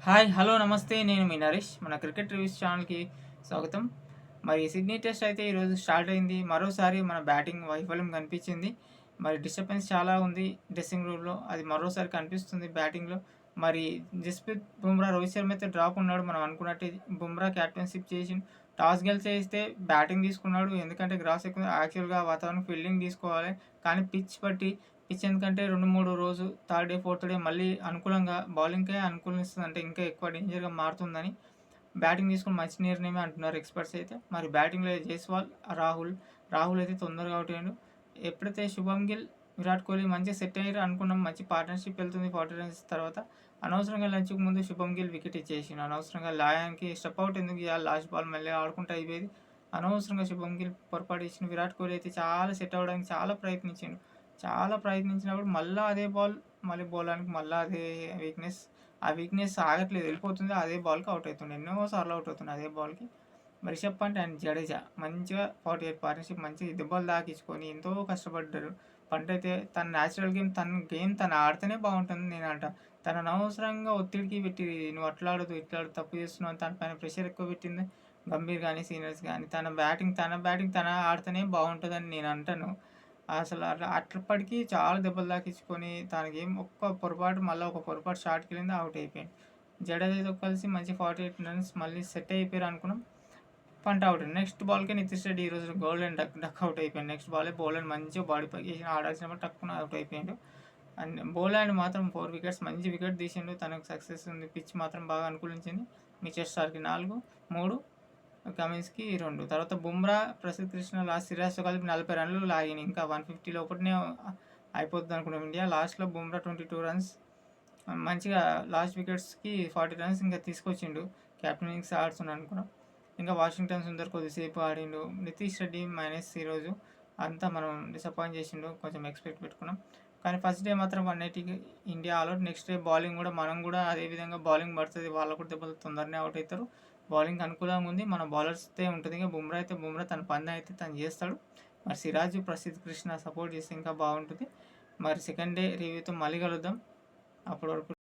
Hi, hello, నమస్తే. నేను మీ నరేష్. మన క్రికెట్ రివ్యూస్ ఛానల్‌కి స్వాగతం. మరి సిడ్నీ టెస్ట్ అయితే ఈరోజు స్టార్ట్ అయింది. మరోసారి మన బ్యాటింగ్ వైఫల్యం కనిపించింది. మరి డిస్టర్బెన్స్ చాలా ఉంది డ్రెస్సింగ్ రూమ్‌లో. అది మరోసారి కనిపిస్తుంది బ్యాటింగ్‌లో. మరి జస్‌ప్రీత్ బుమ్రా, రోహిత్ శర్మ అయితే డ్రాప్ ఉన్నాడు. మనం అనుకున్నట్టే బుమ్రా క్యాప్టెన్‌షిప్ చేసిండు. టాస్ గెలిచేస్తే బ్యాటింగ్ తీసుకున్నాడు. ఎందుకంటే గ్రాస్ ఎక్కువ యాక్చువల్‌గా వాతావరణం ఫీల్డింగ్ తీసుకోవాలి. కానీ పిచ్ ఎందుకంటే 2, 3 రోజు థర్డ్ డే, ఫోర్త్ డే మళ్ళీ అనుకూలంగా బౌలింగ్‌కే అనుకూలిస్తుంది. అంటే ఇంకా ఎక్కువ డేంజర్‌గా మారుతుందని బ్యాటింగ్ తీసుకొని మంచి నిర్ణయమే అంటున్నారు ఎక్స్‌పర్ట్స్ అయితే. మరి బ్యాటింగ్‌లో జైస్వాల్, రాహుల్ అయితే తొందరగా అవుట్ అయ్యిండు. ఎప్పుడైతే శుభమ్ గిల్, విరాట్ కోహ్లీ మంచిగా సెట్ అయ్యారు అనుకున్నాం. మంచి పార్ట్నర్‌షిప్ వెళ్తుంది 40 రన్స్ తర్వాత. అనవసరంగా లంచ్‌కి ముందు శుభమ్ గిల్ వికెట్ ఇచ్చేసిండు. అనవసరంగా లాయాన్‌కి స్టెప్ అవుట్ ఎందుకు ఇయ్యాలి? లాస్ట్ బాల్ మళ్ళీ ఆడుకుంటే అయిపోయేది. అనవసరంగా శుభమ్ గిల్ పొరపాటు చేసిండు. విరాట్ కోహ్లీ అయితే చాలా సెట్ అవ్వడానికి చాలా ప్రయత్నించిండు. చాలా ప్రయత్నించినప్పుడు మళ్ళా అదే బాల్ మళ్ళీ బౌలానికి మళ్ళా అదే వీక్‌నెస్. ఆ వీక్‌నెస్ ఆగట్లేదు, వెళ్ళిపోతుంది. అదే బాల్‌కి ఔట్ అవుతుండు. ఎన్నో సార్లు ఔట్ అవుతుండు అదే బాల్‌కి. రిషబ్ పంత్ అండ్ జడేజా మంచిగా 48 పార్ట్నర్‌షిప్ మంచిగా దెబ్బలు తాకించుకొని ఎంతో కష్టపడ్డారు. పంట్ అయితే తన న్యాచురల్ గేమ్ తను ఆడితేనే బాగుంటుంది నేను అంట. తను అనవసరంగా ఒత్తిడికి పెట్టి నువ్వు అట్లా ఆడొద్దు, ఇట్లా ఆడు, తప్పు చేస్తున్నావు అని తన పైన ప్రెషర్ ఎక్కువ పెట్టింది గంభీర్ కానీ, సీనియర్స్ కానీ. తన బ్యాటింగ్ తన ఆడితేనే బాగుంటుందని నేను అంటాను. అసలు అప్పటికి చాలా దెబ్బలు తాకించుకొని తన గేమ్ మళ్ళీ ఒక పొరపాటు షాట్‌కెళ్ళింది, ఔట్ అయిపోయిండు. జడేజాతో కలిసి మంచి 48 రన్స్ మళ్ళీ సెట్ అయిపోయారు అనుకున్నాం. పంట్ ఔట్. నెక్స్ట్ బాల్‌కే నితీష్ రెడ్డి ఈరోజు గోల్డెన్ డక్ ఔట్ అయిపోయిండు. నెక్స్ట్ బాలే బౌలర్ మంచిగా బాడీ పైకేసి ఆడాల్సినప్పుడు టక్కున ఔట్ అయిపోయిండు. అండ్ బౌలాండ్ మాత్రం 4 వికెట్స్ మంచి వికెట్ తీసిండు. తనకు సక్సెస్ ఉంది. పిచ్ మాత్రం బాగా అనుకూలించింది. మిచెల్ స్టార్‌కి 4, 3, కమిన్స్‌కి 2. తర్వాత బుమ్రా, ప్రసిద్ధ్ కృష్ణ, సిరాజ్‌తో కలిపి 40 రన్లు లాగినాయి. ఇంకా 150 లోపటనే అయిపోద్దనుకున్నాం ఇండియా. లాస్ట్‌లో బుమ్రా 22 రన్స్ మంచిగా లాస్ట్ వికెట్స్‌కి 40 రన్స్ ఇంకా తీసుకొచ్చిండు. కెప్టెన్ ఇన్నింగ్స్ ఆడుతున్నాడు అనుకున్నాం. ఇంకా వాషింగ్టన్ సుందర్ కొద్దిసేపు ఆడిండు. నితీష్ రెడ్డి మైనస్ ఈరోజు. అంతా మనం డిసప్పాయింట్ చేసిండు. కొంచెం ఎక్స్‌పెక్ట్ పెట్టుకున్నాం. కానీ ఫస్ట్ డే మాత్రం 180కి India all out. Next day bowling కూడా మనం కూడా అదే విధంగా బౌలింగ్ పడుతుంది. వాళ్ళకు కూడా దెబ్బలు తొందరనే అవుట్ అవుతారు. బౌలింగ్ అనుకూలంగా ఉంది. మన బౌలర్స్‌దే ఉంటుంది. ఇక బుమ్రా తన పని అయితే తను చేస్తాడు. మరి సిరాజ్, ప్రసిద్ధ్ కృష్ణ సపోర్ట్ చేస్తే ఇంకా బాగుంటుంది. మరి సెకండ్ డే రివ్యూతో మళ్ళీ కలుద్దాం. అప్పటి వరకు